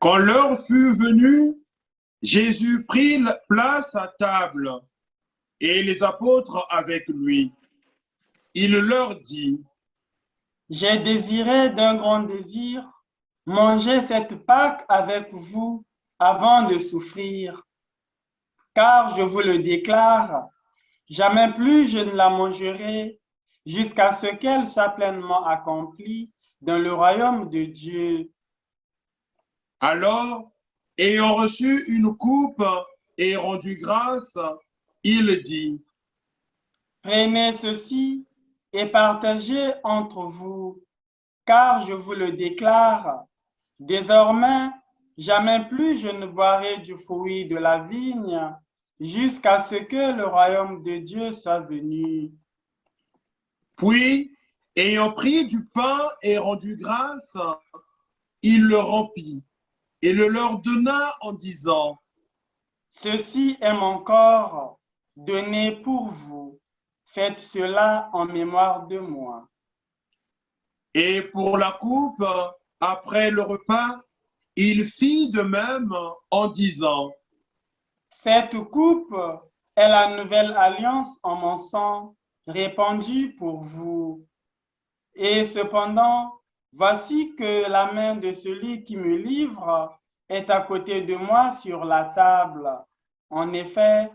Quand l'heure fut venue, Jésus prit place à table et les apôtres avec lui. Il leur dit, J'ai désiré d'un grand désir manger cette Pâque avec vous avant de souffrir, car je vous le déclare, jamais plus je ne la mangerai jusqu'à ce qu'elle soit pleinement accomplie dans le royaume de Dieu. alors, ayant reçu une coupe et rendu grâce, il dit, Prenez ceci et partagez entre vous, car je vous le déclare, désormais, jamais plus je ne boirai du fruit de la vigne jusqu'à ce que le royaume de Dieu soit venu. puis, ayant pris du pain et rendu grâce, il le rompit et le leur donna en disant, Ceci est mon corps donné pour vous. Faites cela en mémoire de moi. et pour la coupe, après le repas, il fit de même en disant, Cette coupe est la nouvelle alliance en mon sang, répandue pour vous. Et cependant, voici que la main de celui qui me livre est à côté de moi sur la table. En effet,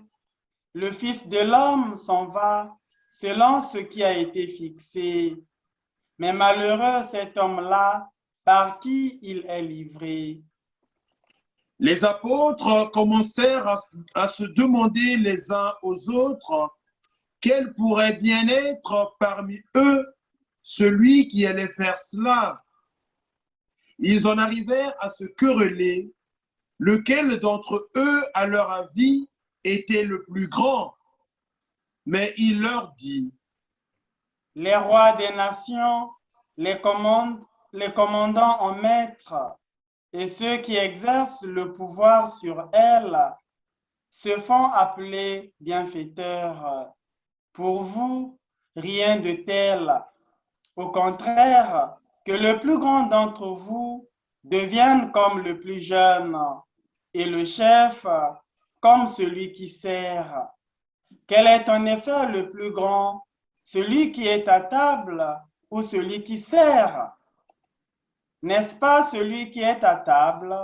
le Fils de l'homme s'en va selon ce qui a été fixé. Mais malheureux cet homme-là par qui il est livré. les apôtres commencèrent à se demander les uns aux autres quel pourrait bien être parmi eux celui qui allait faire cela. Ils en arrivèrent à se quereller, lequel d'entre eux, à leur avis, était le plus grand. Mais il leur dit, Les rois des nations, les commandants en maître et ceux qui exercent le pouvoir sur elles se font appeler bienfaiteurs. Pour vous, rien de tel. Au contraire, que le plus grand d'entre vous devienne comme le plus jeune et le chef comme celui qui sert. Quel est en effet le plus grand, celui qui est à table ou celui qui sert? N'est-ce pas celui qui est à table?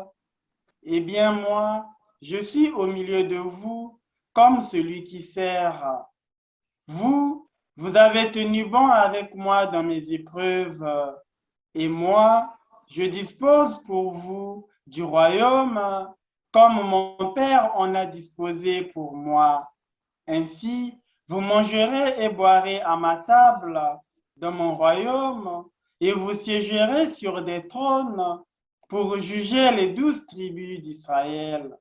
Eh bien, moi, je suis au milieu de vous comme celui qui sert. Vous, vous avez tenu bon avec moi dans mes épreuves, et moi, je dispose pour vous du royaume comme mon Père en a disposé pour moi. Ainsi, vous mangerez et boirez à ma table dans mon royaume et vous siégerez sur des trônes pour juger les 12 tribus d'Israël.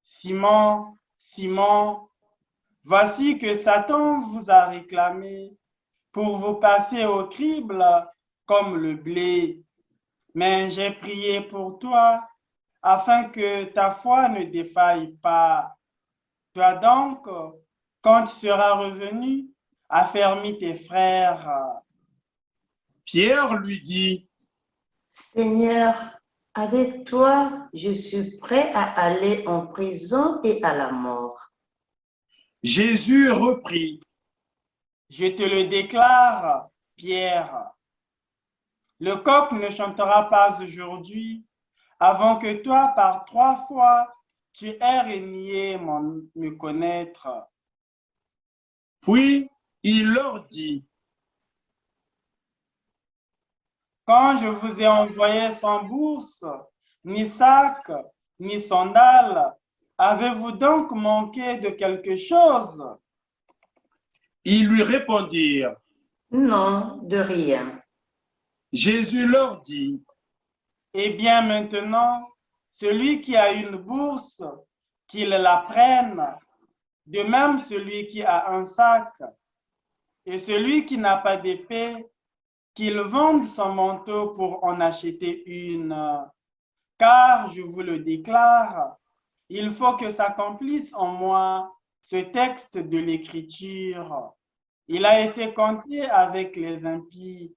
Simon, Simon, voici que Satan vous a réclamé pour vous passer au crible comme le blé. Mais j'ai prié pour toi afin que ta foi ne défaille pas. Toi donc, quand tu seras revenu, affermis tes frères. Pierre lui dit, Seigneur, avec toi, je suis prêt à aller en prison et à la mort. Jésus reprit, Je te le déclare, Pierre. Le coq ne chantera pas aujourd'hui avant que toi, par 3 fois, tu aies renié me connaître. puis il leur dit, Quand je vous ai envoyé sans bourse, ni sac, ni sandales, avez-vous donc manqué de quelque chose? ils lui répondirent. Non, de rien. Jésus leur dit, Eh bien maintenant, celui qui a une bourse, qu'il la prenne, de même celui qui a un sac, et celui qui n'a pas d'épée, qu'il vende son manteau pour en acheter une. Car, je vous le déclare, il faut que s'accomplisse en moi ce texte de l'Écriture. Il a été compté avec les impies.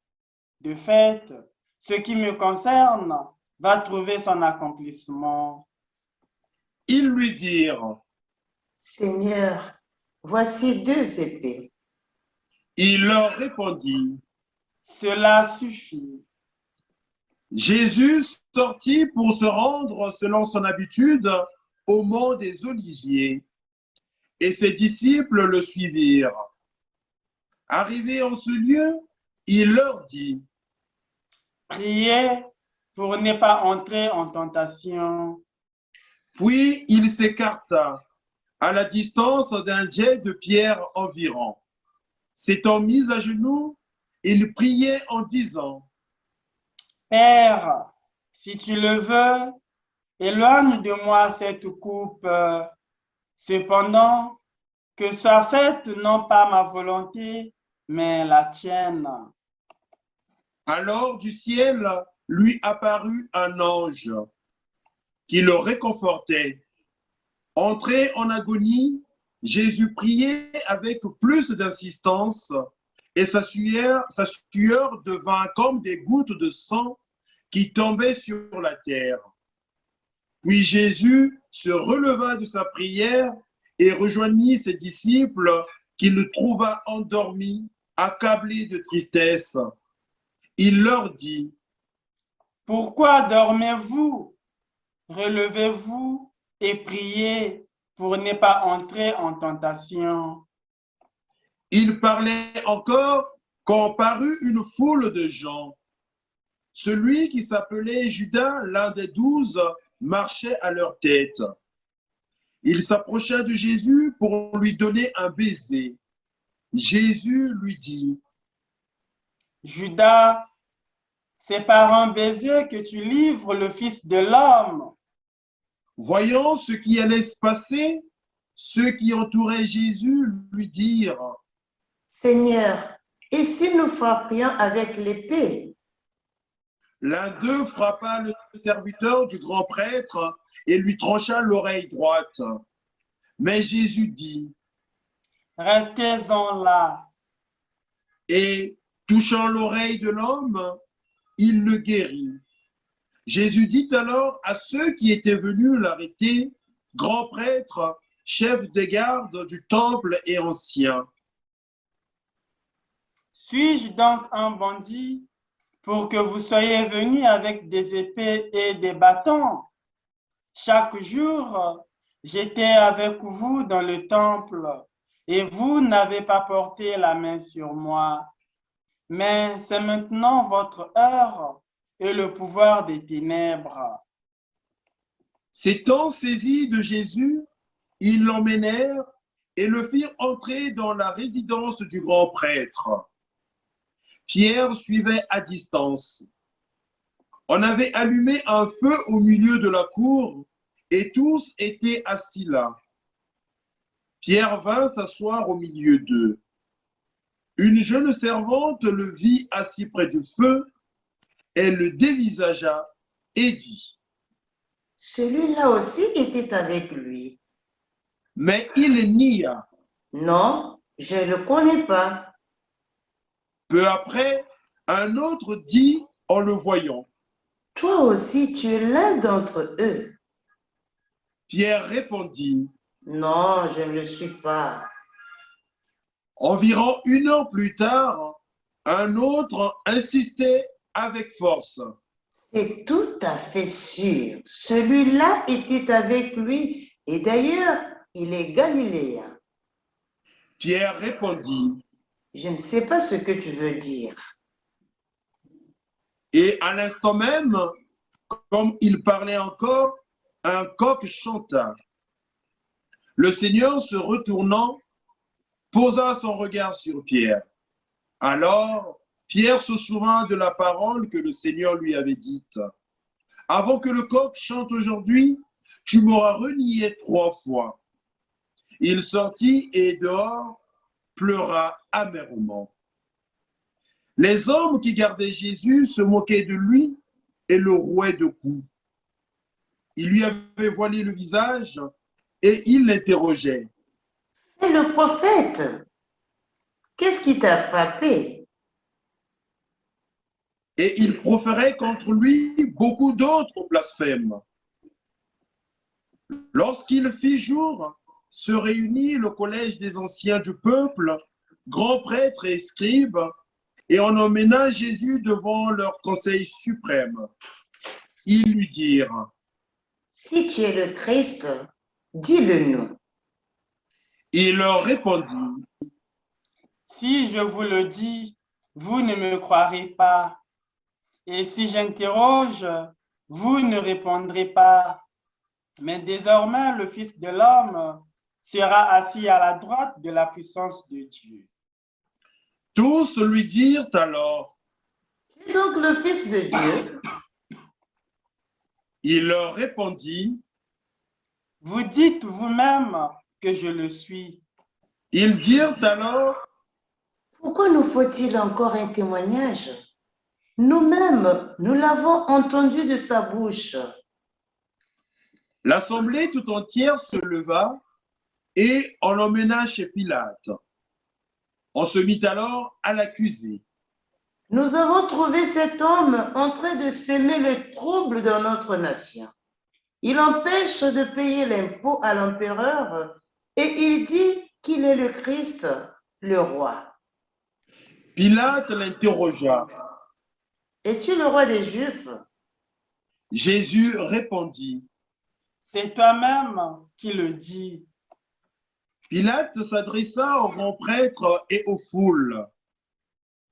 De fait, ce qui me concerne va trouver son accomplissement. Ils lui dirent, Seigneur, voici 2 épées. il leur répondit, Cela suffit. Jésus sortit pour se rendre selon son habitude au mont des Oliviers, et ses disciples le suivirent. Arrivé en ce lieu, il leur dit, Priez pour ne pas entrer en tentation. puis il s'écarta à la distance d'un jet de pierre environ. S'étant mis à genoux, il priait en disant, Père, si tu le veux, éloigne de moi cette coupe. Cependant, que soit faite non pas ma volonté, mais la tienne. alors du ciel lui apparut un ange qui le réconfortait. Entré en agonie, Jésus priait avec plus d'insistance et sa sueur devint comme des gouttes de sang qui tombaient sur la terre. Puis Jésus se releva de sa prière et rejoignit ses disciples qu'il trouva endormis, accablés de tristesse. Il leur dit, Pourquoi dormez-vous? Relevez-vous et priez pour ne pas entrer en tentation. il parlait encore quand parut une foule de gens. Celui qui s'appelait Judas, l'un des 12, marchait à leur tête. Il s'approcha de Jésus pour lui donner un baiser. Jésus lui dit, Judas, c'est par un baiser que tu livres le Fils de l'homme. voyant ce qui allait se passer, ceux qui entouraient Jésus lui dirent, Seigneur, et si nous frappions avec l'épée? l'un d'eux frappa le serviteur du grand prêtre et lui trancha l'oreille droite. Mais Jésus dit, Restez-en là. et touchant l'oreille de l'homme, il le guérit. Jésus dit alors à ceux qui étaient venus l'arrêter, grand prêtre, chef des gardes du temple et ancien, Suis-je donc un bandit pour que vous soyez venus avec des épées et des bâtons? Chaque jour, j'étais avec vous dans le temple et vous n'avez pas porté la main sur moi. Mais c'est maintenant votre heure et le pouvoir des ténèbres. s'étant saisis de Jésus, ils l'emmenèrent et le firent entrer dans la résidence du grand prêtre. Pierre suivait à distance. On avait allumé un feu au milieu de la cour et tous étaient assis là. Pierre vint s'asseoir au milieu d'eux. Une jeune servante le vit assis près du feu. Elle le dévisagea et dit, Celui-là aussi était avec lui. mais il nia. Non, je ne le connais pas. Peu après, un autre dit en le voyant, Toi aussi, tu es l'un d'entre eux. Pierre répondit, Non, je ne le suis pas. environ 1 heure plus tard, un autre insistait avec force. C'est tout à fait sûr. Celui-là était avec lui et d'ailleurs, il est galiléen. Pierre répondit, Je ne sais pas ce que tu veux dire. et à l'instant même, comme il parlait encore, un coq chanta. Le Seigneur, se retournant, posa son regard sur Pierre. Alors, Pierre se souvint de la parole que le Seigneur lui avait dite. Avant que le coq chante aujourd'hui, tu m'auras renié 3 fois. Il sortit et dehors pleura amèrement. Les hommes qui gardaient Jésus se moquaient de lui et le rouaient de coups. Ils lui avaient voilé le visage et ils l'interrogeaient. Et le prophète, qu'est-ce qui t'a frappé? et ils proféraient contre lui beaucoup d'autres blasphèmes. Lorsqu'il fit jour, se réunit le collège des anciens du peuple, grands prêtres et scribes, et on emmena Jésus devant leur conseil suprême. Ils lui dirent, « Si tu es le Christ, dis-le-nous. » Il leur répondit, « Si je vous le dis, vous ne me croirez pas. Et si j'interroge, vous ne répondrez pas. Mais désormais, le Fils de l'homme sera assis à la droite de la puissance de Dieu. » Tous lui dirent alors, Tu es donc le Fils de Dieu? Il leur répondit, Vous dites vous-même que je le suis. Ils dirent alors, Pourquoi nous faut-il encore un témoignage? Nous-mêmes, nous l'avons entendu de sa bouche. l'assemblée tout entière se leva et on l'emmena chez Pilate. On se mit alors à l'accuser. Nous avons trouvé cet homme en train de s'aimer le trouble dans notre nation. Il empêche de payer l'impôt à l'empereur et il dit qu'il est le Christ, le roi. Pilate l'interrogea. Es-tu le roi des Juifs? Jésus répondit. C'est toi-même qui le dis. Pilate s'adressa aux grands prêtres et aux foules.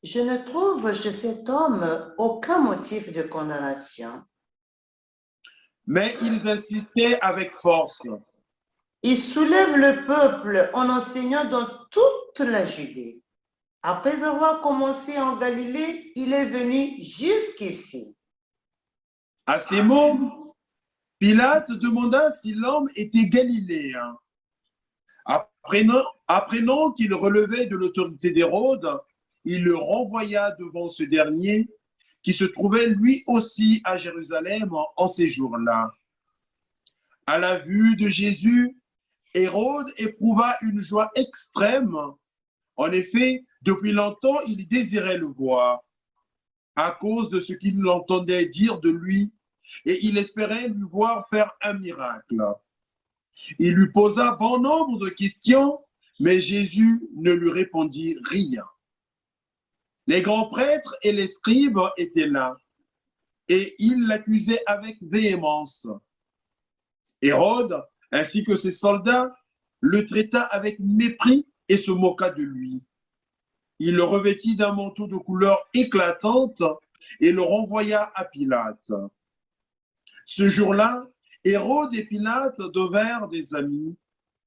Je ne trouve chez cet homme aucun motif de condamnation. Mais ils insistaient avec force. Il soulève le peuple en enseignant dans toute la Judée. Après avoir commencé en Galilée, il est venu jusqu'ici. À ces mots, Pilate demanda si l'homme était galiléen. Apprenant qu'il relevait de l'autorité d'Hérode, il le renvoya devant ce dernier, qui se trouvait lui aussi à Jérusalem en ces jours-là. À la vue de Jésus, Hérode éprouva une joie extrême. En effet, depuis longtemps, il désirait le voir, à cause de ce qu'il entendait dire de lui, et il espérait lui voir faire un miracle. Il lui posa bon nombre de questions, mais Jésus ne lui répondit rien. Les grands prêtres et les scribes étaient là, et ils l'accusaient avec véhémence. Hérode, ainsi que ses soldats, le traita avec mépris et se moqua de lui. Il le revêtit d'un manteau de couleur éclatante et le renvoya à Pilate. Ce jour-là, Hérode et Pilate devinrent des amis,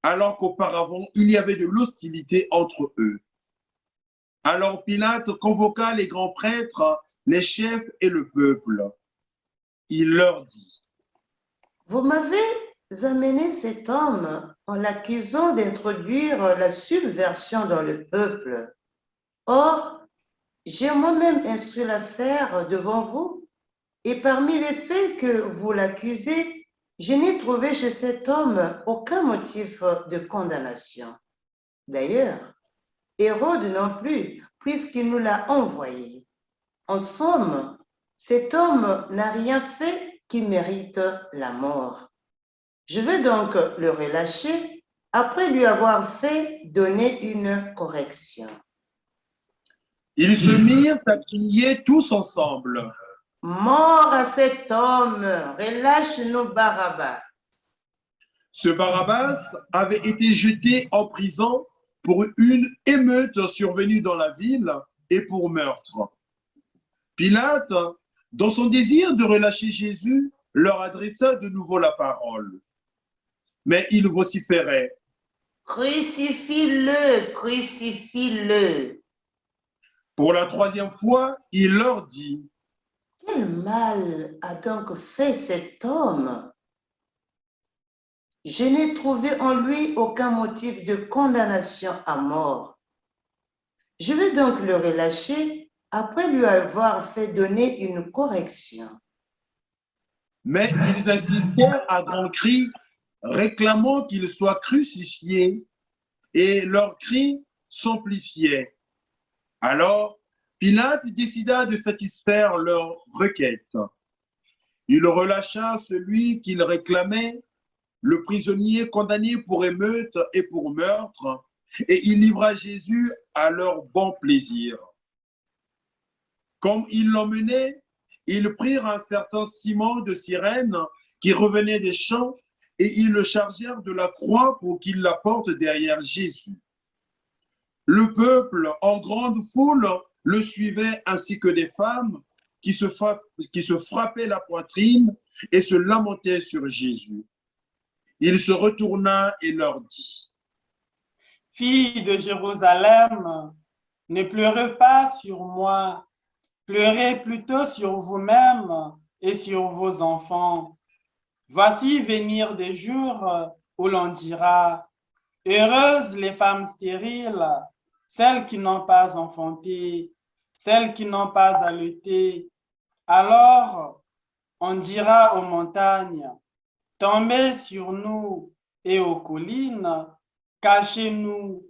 alors qu'auparavant, il y avait de l'hostilité entre eux. Alors Pilate convoqua les grands prêtres, les chefs et le peuple. Il leur dit, « Vous m'avez amené cet homme en l'accusant d'introduire la subversion dans le peuple. Or, j'ai moi-même instruit l'affaire devant vous, et parmi les faits que vous l'accusez, je n'ai trouvé chez cet homme aucun motif de condamnation. D'ailleurs, Hérode non plus, puisqu'il nous l'a envoyé. En somme, cet homme n'a rien fait qui mérite la mort. Je vais donc le relâcher après lui avoir fait donner une correction. » Ils se mirent à crier tous ensemble. « Mort à cet homme, relâche-nous Barabbas. » Ce Barabbas avait été jeté en prison pour une émeute survenue dans la ville et pour meurtre. Pilate, dans son désir de relâcher Jésus, leur adressa de nouveau la parole. Mais ils vociféraient. « Crucifie-le, crucifie-le. » Pour la troisième fois, il leur dit, « Quel mal a donc fait cet homme? Je n'ai trouvé en lui aucun motif de condamnation à mort. Je vais donc le relâcher après lui avoir fait donner une correction. » Mais ils insistèrent à grands cris, réclamant qu'il soit crucifié, et leurs cris s'amplifiaient. Alors Pilate décida de satisfaire leur requête. Il relâcha celui qu'il réclamait, le prisonnier condamné pour émeute et pour meurtre, et il livra Jésus à leur bon plaisir. Comme ils l'emmenaient, ils prirent un certain Simon de Cyrène qui revenait des champs, et ils le chargèrent de la croix pour qu'il la porte derrière Jésus. Le peuple, en grande foule, le suivait, ainsi que des femmes qui se frappaient la poitrine et se lamentaient sur Jésus. Il se retourna et leur dit: Filles de Jérusalem, ne pleurez pas sur moi, pleurez plutôt sur vous-même et sur vos enfants. Voici venir des jours où l'on dira: heureuses les femmes stériles, celles qui n'ont pas enfanté, celles qui n'ont pas allaité. Alors on dira aux montagnes: tombez sur nous, et aux collines: cachez-nous.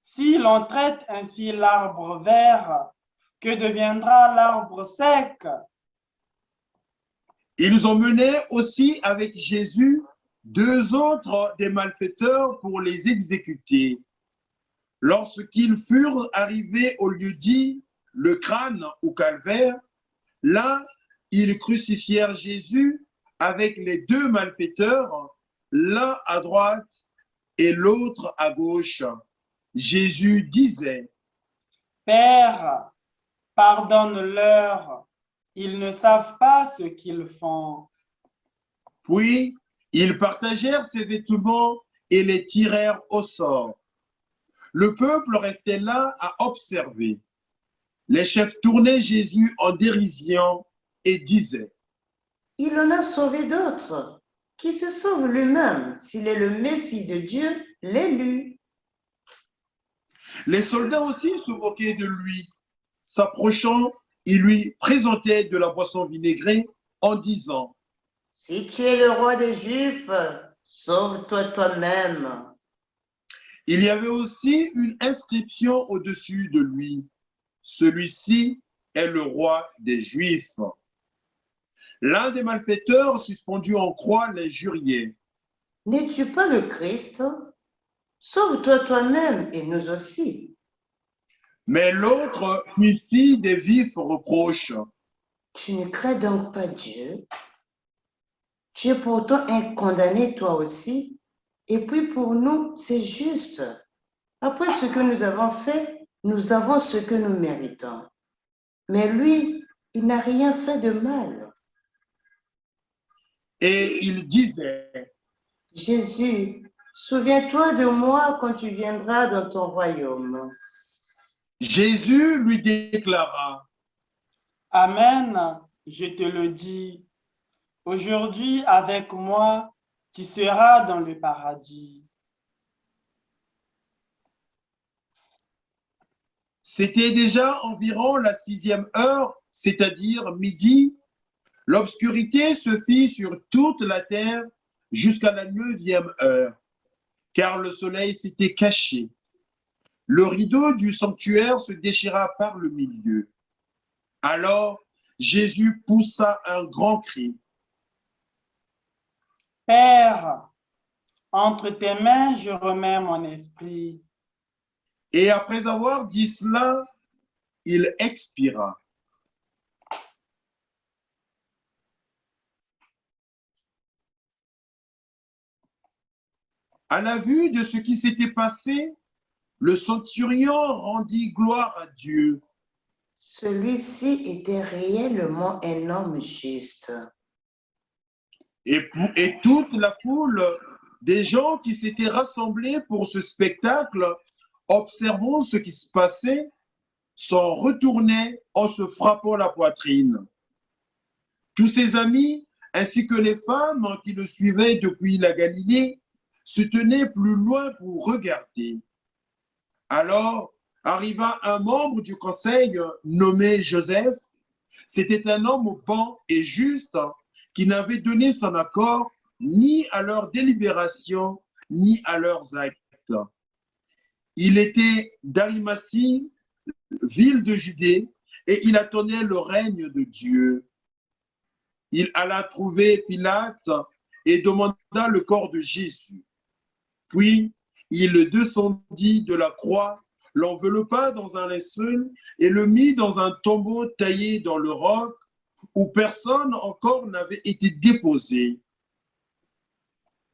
Si l'on traite ainsi l'arbre vert, que deviendra l'arbre sec? Ils emmenaient aussi avec Jésus 2 autres des malfaiteurs pour les exécuter. Lorsqu'ils furent arrivés au lieu dit le crâne ou calvaire, là, ils crucifièrent Jésus avec les 2 malfaiteurs, l'un à droite et l'autre à gauche. Jésus disait: Père, pardonne-leur, ils ne savent pas ce qu'ils font. Puis, ils partagèrent ses vêtements et les tirèrent au sort. Le peuple restait là à observer. Les chefs tournaient Jésus en dérision et disaient: Il en a sauvé d'autres. Qui se sauve lui-même s'il est le Messie de Dieu, l'élu. Les soldats aussi se moquaient de lui. S'approchant, ils lui présentaient de la boisson vinaigrée en disant: Si tu es le roi des Juifs, sauve-toi toi-même. Il y avait aussi une inscription au-dessus de lui: celui-ci est le roi des Juifs. L'un des malfaiteurs suspendu en croix les juriait: N'es-tu pas le Christ? Sauve-toi toi-même et nous aussi. Mais l'autre lui fit des vifs reproches. Tu ne crains donc pas Dieu? Tu es pourtant un condamné toi aussi, et puis pour nous, c'est juste. Après ce que nous avons fait, nous avons ce que nous méritons. Mais lui, il n'a rien fait de mal. Et il disait: Jésus, souviens-toi de moi quand tu viendras dans ton royaume. Jésus lui déclara: Amen, je te le dis. Aujourd'hui, avec moi, tu seras dans le paradis. C'était déjà environ la 6e heure, c'est-à-dire midi. L'obscurité se fit sur toute la terre jusqu'à la 9e heure, car le soleil s'était caché. Le rideau du sanctuaire se déchira par le milieu. Alors Jésus poussa un grand cri: Père, entre tes mains, je remets mon esprit. Et après avoir dit cela, il expira. À la vue de ce qui s'était passé, le centurion rendit gloire à Dieu. Celui-ci était réellement un homme juste. Et toute la foule des gens qui s'étaient rassemblés pour ce spectacle, observant ce qui se passait, s'en retournaient en se frappant la poitrine. Tous ses amis, ainsi que les femmes qui le suivaient depuis la Galilée, se tenaient plus loin pour regarder. Alors arriva un membre du conseil nommé Joseph. C'était un homme bon et juste qui n'avait donné son accord ni à leur délibération, ni à leurs actes. Il était d'Arimathie, ville de Judée, et il attendait le règne de Dieu. Il alla trouver Pilate et demanda le corps de Jésus. Puis, il le descendit de la croix, l'enveloppa dans un linceul et le mit dans un tombeau taillé dans le roc où personne encore n'avait été déposé.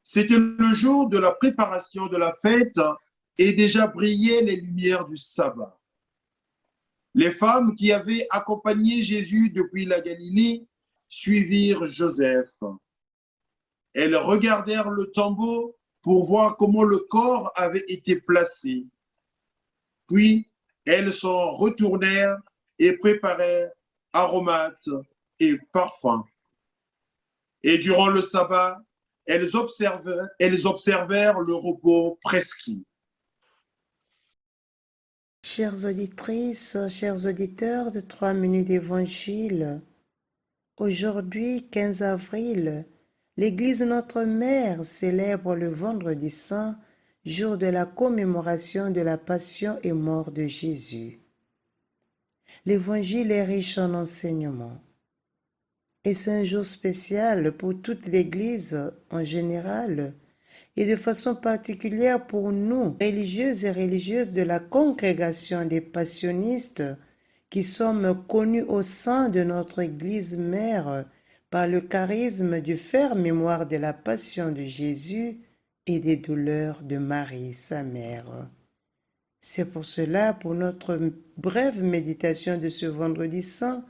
C'était le jour de la préparation de la fête et déjà brillaient les lumières du sabbat. Les femmes qui avaient accompagné Jésus depuis la Galilée suivirent Joseph. Elles regardèrent le tombeau pour voir comment le corps avait été placé. Puis, elles s'en retournèrent et préparèrent aromates et parfums. Et durant le sabbat, elles observèrent le repos prescrit. Chères auditrices, chers auditeurs de 3 minutes d'évangile, aujourd'hui, 15 avril, l'Église Notre Mère célèbre le Vendredi Saint, jour de la commémoration de la passion et mort de Jésus. L'Évangile est riche en enseignements. Et c'est un jour spécial pour toute l'Église en général et de façon particulière pour nous, religieuses et religieuses de la congrégation des passionnistes qui sommes connus au sein de notre Église mère par le charisme du faire mémoire de la passion de Jésus et des douleurs de Marie, sa mère. C'est pour cela, pour notre brève méditation de ce vendredi saint,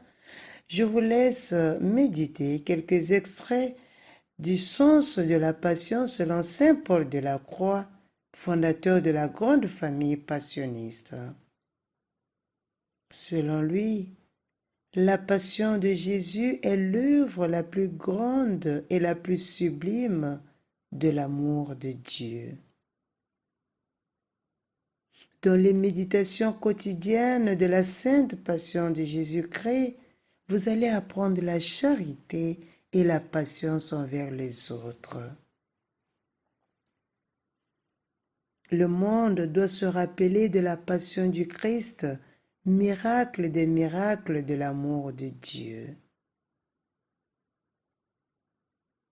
je vous laisse méditer quelques extraits du sens de la passion selon saint Paul de la Croix, fondateur de la grande famille passionniste. Selon lui, la passion de Jésus est l'œuvre la plus grande et la plus sublime de l'amour de Dieu. Dans les méditations quotidiennes de la sainte passion de Jésus-Christ, vous allez apprendre la charité et la patience envers les autres. Le monde doit se rappeler de la passion du Christ, miracle des miracles de l'amour de Dieu.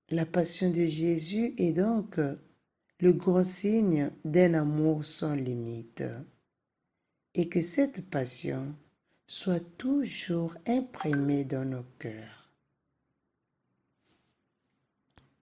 La passion de Jésus est donc le grand signe d'un amour sans limite, et que cette passion soit toujours imprimée dans nos cœurs.